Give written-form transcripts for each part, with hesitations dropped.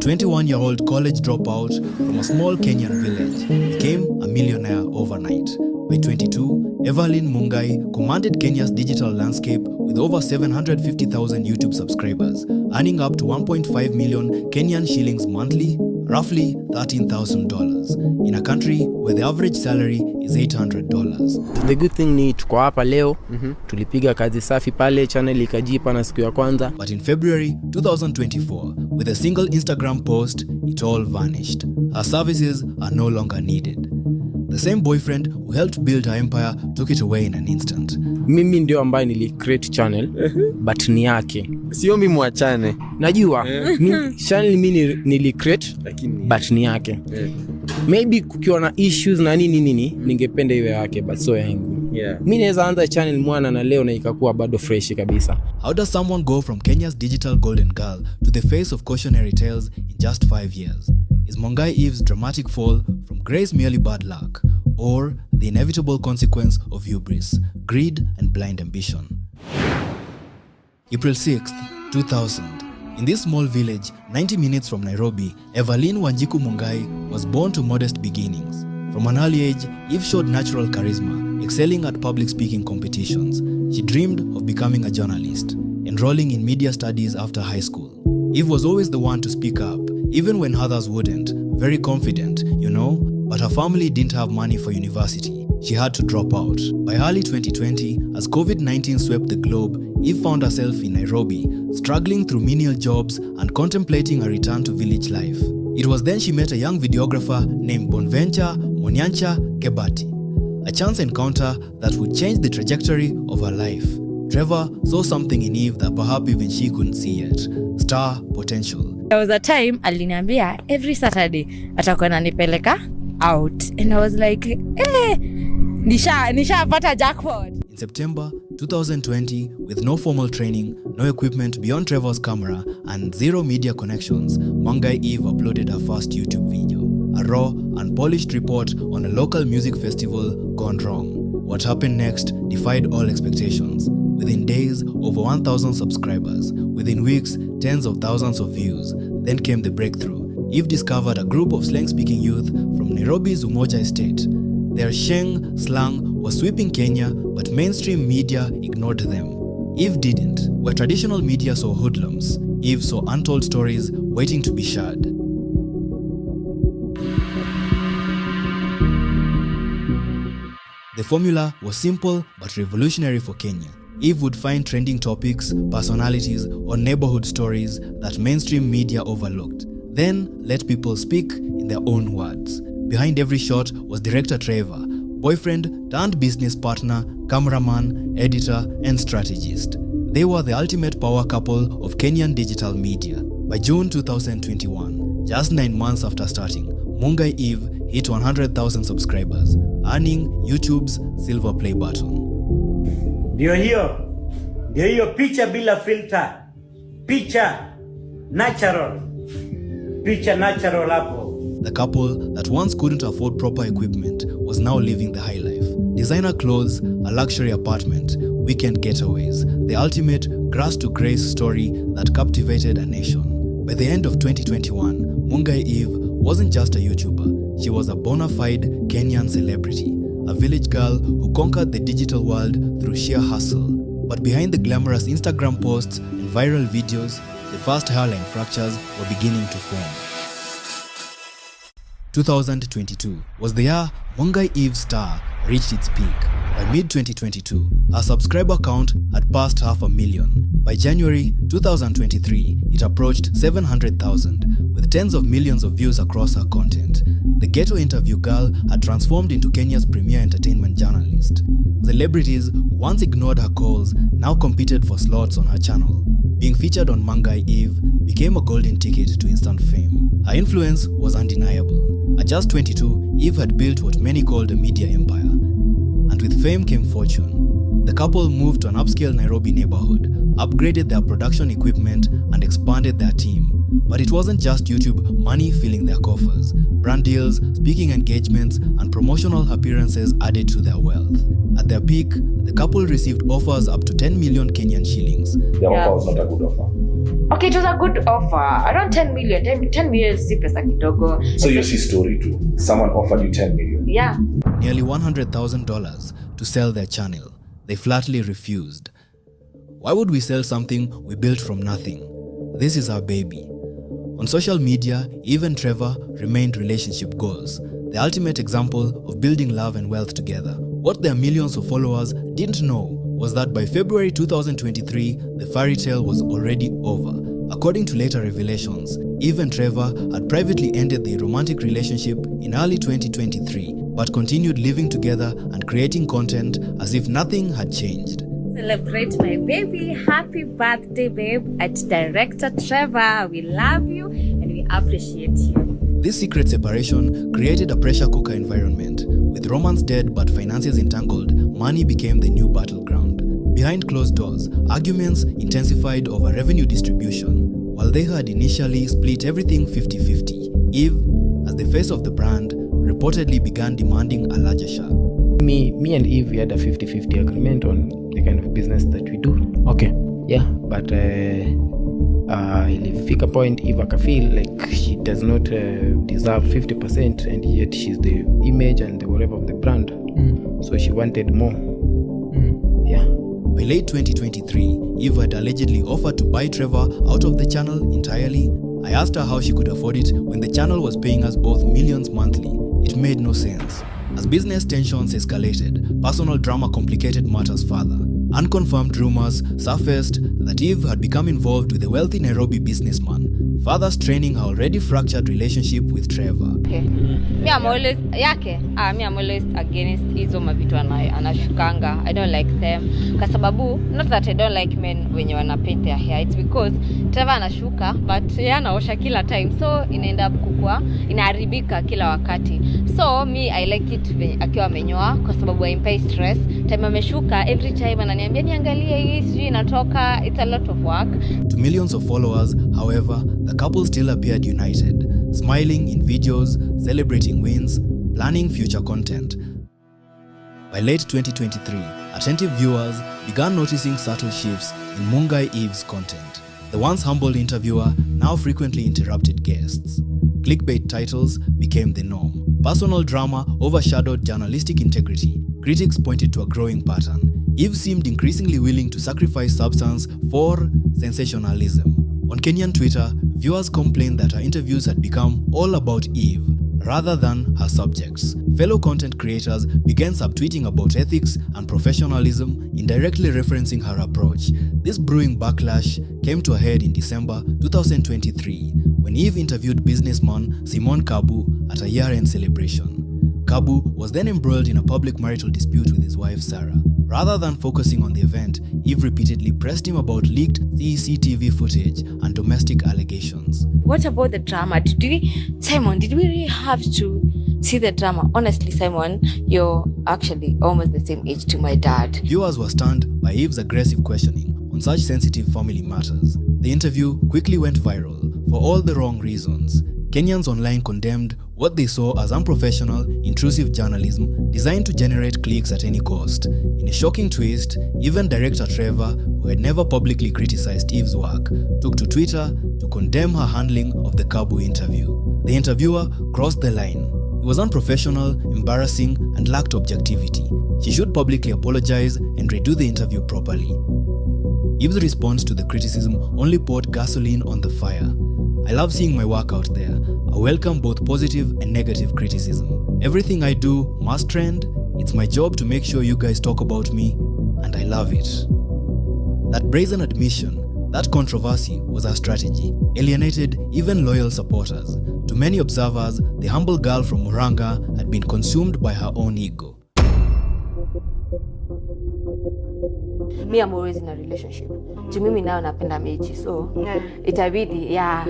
21-year-old college dropout from a small Kenyan village became a millionaire overnight. By 22, Evelyn Mungai commanded Kenya's digital landscape with over 750,000 YouTube subscribers, earning up to 1.5 million Kenyan shillings monthly, roughly $13,000, in a country where the average salary is $800. The good thing ni tuko hapa leo, tulipiga kazi safi pale, channel ikajipa na siku ya kwanza. But in February 2024, with a single Instagram post, it all vanished. Her services are no longer needed. The same boyfriend who helped build her empire took it away in an instant. Mimi ndio ambaye nili-create channel, but ni yake. Sio mimi muachane. Najua, channel mimi nili-create, but ni yake. Maybe kukiwa na issues na nini, ningependa iwe yake, but so yangu. Mimi naweza anza channel mwana na leo na ikakuwa bado fresh kabisa. How does someone go from Kenya's digital golden girl to the face of cautionary tales in just 5 years? Is Mungai Eve's dramatic fall from grace merely bad luck, or the inevitable consequence of hubris, greed, and blind ambition? April 6th, 2000. In this small village, 90 minutes from Nairobi, Evelyn Wanjiku Mungai was born to modest beginnings. From an early age, Eve showed natural charisma, excelling at public speaking competitions. She dreamed of becoming a journalist, enrolling in media studies after high school. Eve was always the one to speak up, even when others wouldn't. Very confident, but her family didn't have money for university. She had to drop out. By early 2020, as COVID-19 swept the globe, Eve found herself in Nairobi, struggling through menial jobs and contemplating a return to village life. It was then she met a young videographer named Bonventure Monyancha Kebati, a chance encounter that would change the trajectory of her life. Trevor saw something in Eve that perhaps even she couldn't see yet. Star potential. There was a time aliniambia every Saturday atakuwa ananipeleka out, and I was like, nisha pata jackpot. In September 2020, with no formal training, no equipment beyond Trevor's camera, and zero media connections, Mungai Eve uploaded her first YouTube video. A raw, unpolished report on a local music festival gone wrong. What happened next defied all expectations. Within days, over 1,000 subscribers. Within weeks, tens of thousands of views. Then came the breakthrough. Eve discovered a group of slang-speaking youth from Nairobi's Umoja estate. Their Sheng slang was sweeping Kenya, but mainstream media ignored them. Eve didn't. Where traditional media saw hoodlums, Eve saw untold stories waiting to be shared. The formula was simple but revolutionary for Kenya. Eve would find trending topics, personalities, or neighborhood stories that mainstream media overlooked. Then let people speak in their own words. Behind every shot was director Trevor, boyfriend turned business partner, cameraman, editor, and strategist. They were the ultimate power couple of Kenyan digital media. By June 2021, just 9 months after starting, Mungai Eve hit 100,000 subscribers, earning YouTube's silver play button. Ndio hiyo picha bila filter, picha natural hapo. The couple that once couldn't afford proper equipment was now living the high life. Designer clothes, a luxury apartment, weekend getaways, the ultimate grass to grace story that captivated a nation. By the end of 2021, Mungai Eve wasn't just a YouTuber, she was a bona fide Kenyan celebrity, a village girl who conquered the digital world through sheer hustle. But behind the glamorous Instagram posts and viral videos, the first hairline fractures were beginning to form. 2022 was the year Mungai Eve's star reached its peak. By mid-2022, her subscriber count had passed 500,000. By January 2023, it approached 700,000, with tens of millions of views across her content. The ghetto interview girl had transformed into Kenya's premier entertainment journalist. Celebrities who once ignored her calls now competed for slots on her channel. Being featured on Mungai Eve became a golden ticket to instant fame. Her influence was undeniable. At just 22, Eve had built what many called a media empire. And with fame came fortune. The couple moved to an upscale Nairobi neighborhood, upgraded their production equipment, and expanded their team. But it wasn't just YouTube money filling their coffers. Brand deals, speaking engagements, and promotional appearances added to their wealth. At their peak, the couple received offers up to 10 million Kenyan shillings. The offer was not a good offer. Okay, it was a good offer. Around 10 million. 10 million si pesa kidogo. So you see story too. Someone offered you 10 million. Yeah. Nearly $100,000 to sell their channel. They flatly refused. Why would we sell something we built from nothing? This is our baby. On social media, Eve and Trevor remained relationship goals, the ultimate example of building love and wealth together. What their millions of followers didn't know was that by February 2023, the fairy tale was already over. According to later revelations, Eve and Trevor had privately ended their romantic relationship in early 2023, but continued living together and creating content as if nothing had changed. Celebrate my baby. Happy birthday, babe. At Director Trevor, we love you and we appreciate you. This secret separation created a pressure cooker environment. With romance dead but finances entangled, money became the new battleground. Behind closed doors, arguments intensified over revenue distribution. While they had initially split everything 50-50, Eve, as the face of the brand, reportedly began demanding a larger share. Me and Eve, we had a 50-50 agreement on the kind of business that we do. Okay. Yeah, but ilifika point Eve akafeel like she does not deserve 50%, and yet she's the image and the whatever of the brand. So she wanted more. Yeah. By late 2023, Eve had allegedly offered to buy Trevor out of the channel entirely. I asked her how she could afford it when the channel was paying us both millions monthly. It made no sense. As business tensions escalated, personal drama complicated matters further. Unconfirmed rumors surfaced that Eve had become involved with a wealthy Nairobi businessman, further straining her already fractured relationship with Trevor. Okay. Me I'm always against hizo mavitu anashukanga. I don't like them. Kwa sababu, not that I don't like men wenye wana paint their hair. It's because Trevor anashuka, but yeye anaosha kila time. So inaenda kukua, inaharibika kila wakati. So me I like it akiwa amenyoa kwa sababu haimpai stress. Time ameshuka, every time ananiambia niangalie hii sijui inatoka. It's a lot of work. To millions of followers, however, the couple still appeared united, smiling in videos, celebrating wins, planning future content. By late 2023, attentive viewers began noticing subtle shifts in Mungai Eve's content. The once humble interviewer now frequently interrupted guests. Clickbait titles became the norm. Personal drama overshadowed journalistic integrity. Critics pointed to a growing pattern. Eve seemed increasingly willing to sacrifice substance for sensationalism. On Kenyan Twitter, viewers complained that her interviews had become all about Eve rather than her subjects. Fellow content creators began subtweeting about ethics and professionalism, indirectly referencing her approach. This brewing backlash came to a head in December 2023 when Eve interviewed businessman Simon Kabu at a year-end celebration. Kabu was then embroiled in a public marital dispute with his wife Sarah. Rather than focusing on the event, Eve repeatedly pressed him about leaked CCTV footage and domestic allegations. What about the drama? Did we really have to see the drama? Honestly, Simon, you're actually almost the same age to my dad. Viewers were stunned by Eve's aggressive questioning on such sensitive family matters. The interview quickly went viral for all the wrong reasons. Kenyans online condemned what they saw as unprofessional, intrusive journalism designed to generate clicks at any cost. In a shocking twist, even director Trevor, who had never publicly criticized Eve's work, took to Twitter to condemn her handling of the Kabu interview. The interviewer crossed the line. It was unprofessional, embarrassing, and lacked objectivity. She should publicly apologize and redo the interview properly. Eve's response to the criticism only poured gasoline on the fire. I love seeing my work out there. I welcome both positive and negative criticism. Everything I do must trend. It's my job to make sure you guys talk about me, and I love it. That brazen admission, that controversy was our strategy, alienated even loyal supporters. To many observers, the humble girl from Muranga had been consumed by her own ego. Me, I'm always in a relationship. Mimi now napenda mechi, so itabidi, yeah.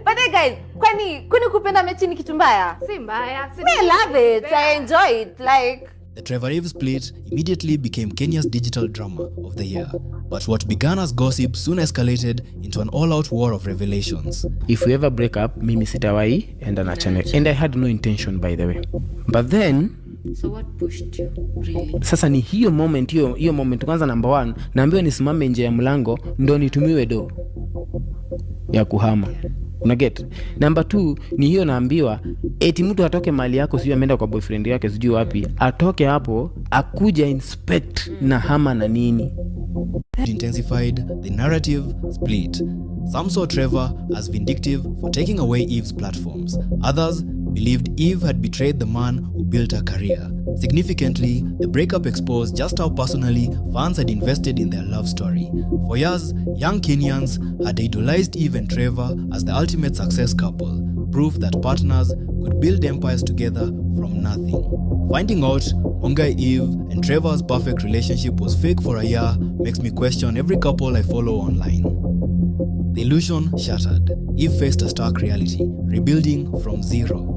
But then guys, kwani kupenda mechi ni kitu mbaya? Si mbaya. I love it. I enjoy it. Like the Trevor Eve split immediately became Kenya's digital drama of the year. But what began as gossip soon escalated into an all-out war of revelations. If we ever break up, mimi sitawai enda na channel. And I had no intention, by the way. But then So what pushed you really? Sasa ni hiyo moment kwanza, number 1 naambiwa nisimame nje ya mlango ndo nitumiwe do ya kuhama. Unaget? Number 2 ni hiyo naambiwa eti mtu atoke mali yako, sio ameenda kwa boyfriend yake sijui wapi, atoke hapo akuja inspect na hama na nini. Intensified, the narrative split. Some saw Trevor as vindictive for taking away Eve's platforms. Others believed Eve had betrayed the man who built her career. Significantly, the breakup exposed just how personally fans had invested in their love story. For years, young Kenyans had idolized Eve and Trevor as the ultimate success couple, proof that partners could build empires together from nothing. Finding out Mungai Eve and Trevor's perfect relationship was fake for a year makes me question every couple I follow online. The illusion shattered. Eve faced a stark reality, rebuilding from zero.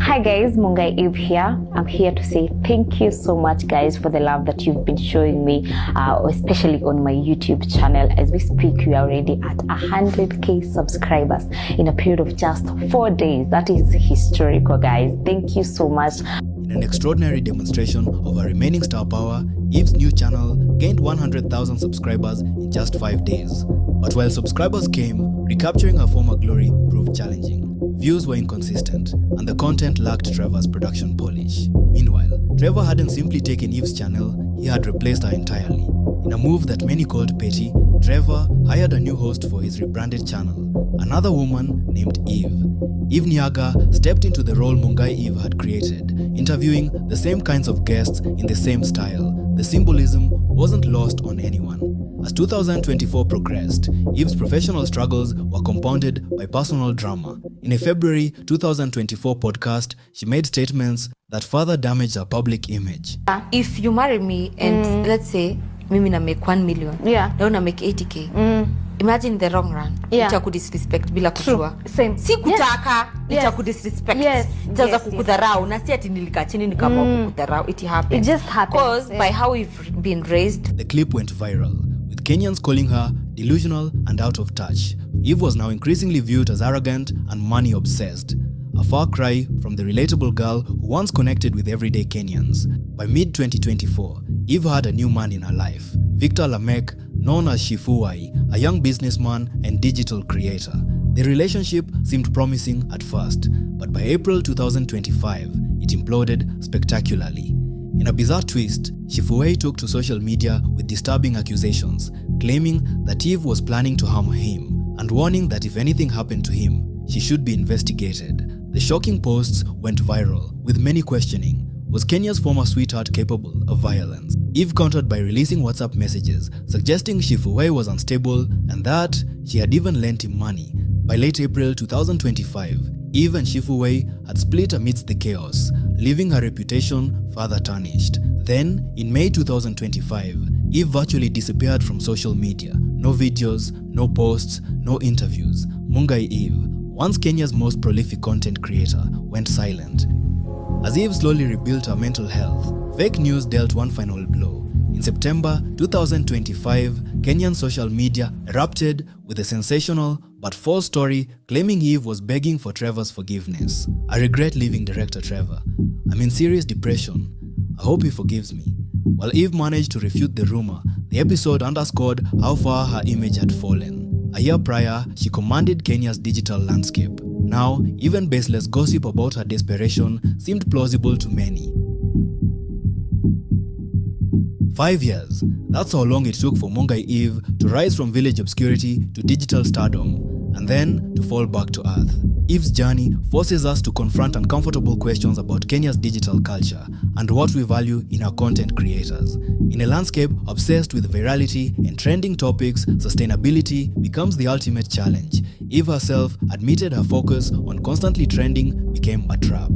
Hi guys, Mungai Eve here. I'm here to say thank you so much guys for the love that you've been showing me, especially on my YouTube channel. As we speak, we are already at 100k subscribers in a period of just 4 days. That is historical, guys. Thank you so much. In an extraordinary demonstration of her remaining star power, Eve's new channel gained 100,000 subscribers in just 5 days. But while subscribers came, recapturing her former glory proved challenging. Views were inconsistent, and the content lacked Trevor's production polish. Meanwhile, Trevor hadn't simply taken Eve's channel, he had replaced her entirely. In a move that many called petty, Trevor hired a new host for his rebranded channel, another woman named Eve. Eve Nyaga stepped into the role Mungai Eve had created, interviewing the same kinds of guests in the same style. The symbolism wasn't lost on anyone. As 2024 progressed, Eve's professional struggles were compounded by personal drama. In a February 2024 podcast, she made statements that further damaged her public image. If you marry me and let's say mimi na make 1 million, na una make 80k. Imagine the wrong run. Nitakudisrespect bila kujua. Si kutaka, nitakudisrespect. Itaanza kukudharau na si ati nilikaa chini nikaamua kukudharau. It happened. It just happened. Because by how we've been raised. The clip went viral, with Kenyans calling her delusional and out of touch. Eve was now increasingly viewed as arrogant and money-obsessed, a far cry from the relatable girl who once connected with everyday Kenyans. By mid-2024, Eve had a new man in her life, Victor Lamek, known as Shifuwai, a young businessman and digital creator. The relationship seemed promising at first, but by April 2025, it imploded spectacularly. In a bizarre twist, Shifuwai took to social media with disturbing accusations, claiming that Eve was planning to harm him and warning that if anything happened to him, she should be investigated. The shocking posts went viral, with many questioning, was Kenya's former sweetheart capable of violence? Eve countered by releasing WhatsApp messages suggesting Shifuwai was unstable and that she had even lent him money. By late April 2025, Eve and Shifuwai had split amidst the chaos, leaving her reputation further tarnished. Then, in May 2025, Eve virtually disappeared from social media. No videos, no posts, no interviews. Mungai Eve, once Kenya's most prolific content creator, went silent. As Eve slowly rebuilt her mental health, fake news dealt one final blow. In September 2025, Kenyan social media erupted with a sensational but false story claiming Eve was begging for Trevor's forgiveness. I regret leaving director Trevor. I'm in serious depression. I hope he forgives me. While Eve managed to refute the rumor, the episode underscored how far her image had fallen. A year prior, she commanded Kenya's digital landscape. Now, even baseless gossip about her desperation seemed plausible to many. 5 years. That's how long it took for Mungai Eve to rise from village obscurity to digital stardom, and then to fall back to earth. Eve's journey forces us to confront uncomfortable questions about Kenya's digital culture and what we value in our content creators. In a landscape obsessed with virality and trending topics, sustainability becomes the ultimate challenge. Eve herself admitted her focus on constantly trending became a trap.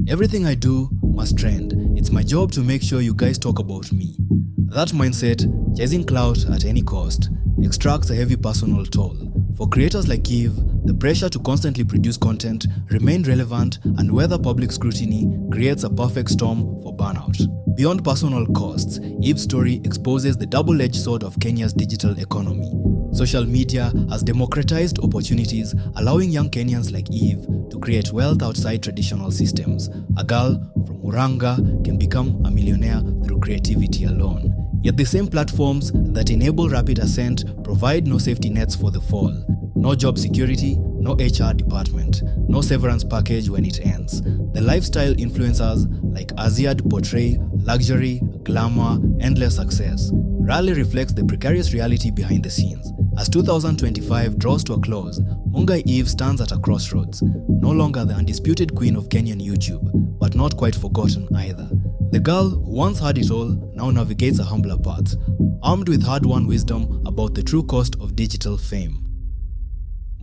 Everything I do must trend. It's my job to make sure you guys talk about me. That mindset, chasing clout at any cost, extracts a heavy personal toll. For creators like Eve, the pressure to constantly produce content, remain relevant, and weather public scrutiny creates a perfect storm for burnout. Beyond personal costs, Eve's story exposes the double-edged sword of Kenya's digital economy. Social media has democratized opportunities, allowing young Kenyans like Eve to create wealth outside traditional systems. A girl from Muranga can become a millionaire through creativity alone. Yet the same platforms that enable rapid ascent provide no safety nets for the fall. No job security, no HR department, no severance package when it ends. The lifestyle influencers like Aziad portray luxury, glamour, endless success. Rarely reflects the precarious reality behind the scenes. As 2025 draws to a close, Mungai Eve stands at a crossroads. No longer the undisputed queen of Kenyan YouTube, but not quite forgotten either. The girl who once had it all now navigates a humbler path, armed with hard-won wisdom about the true cost of digital fame.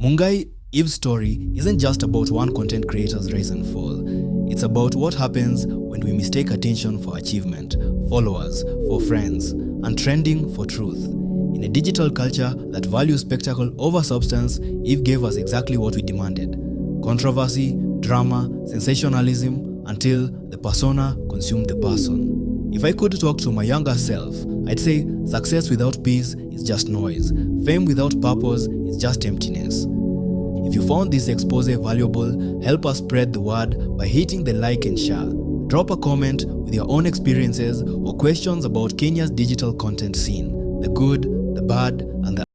Mungai Eve's story isn't just about one content creator's rise and fall. It's about what happens when we mistake attention for achievement, followers for friends, and trending for truth. In a digital culture that values spectacle over substance, Eve gave us exactly what we demanded: controversy, drama, sensationalism, until the persona consumed the person. If I could talk to my younger self, I'd say success without peace is just noise. Fame without purpose is just emptiness. If you found this expose valuable, help us spread the word by hitting the like and share. Drop a comment with your own experiences or questions about Kenya's digital content scene, the good, the bad, and the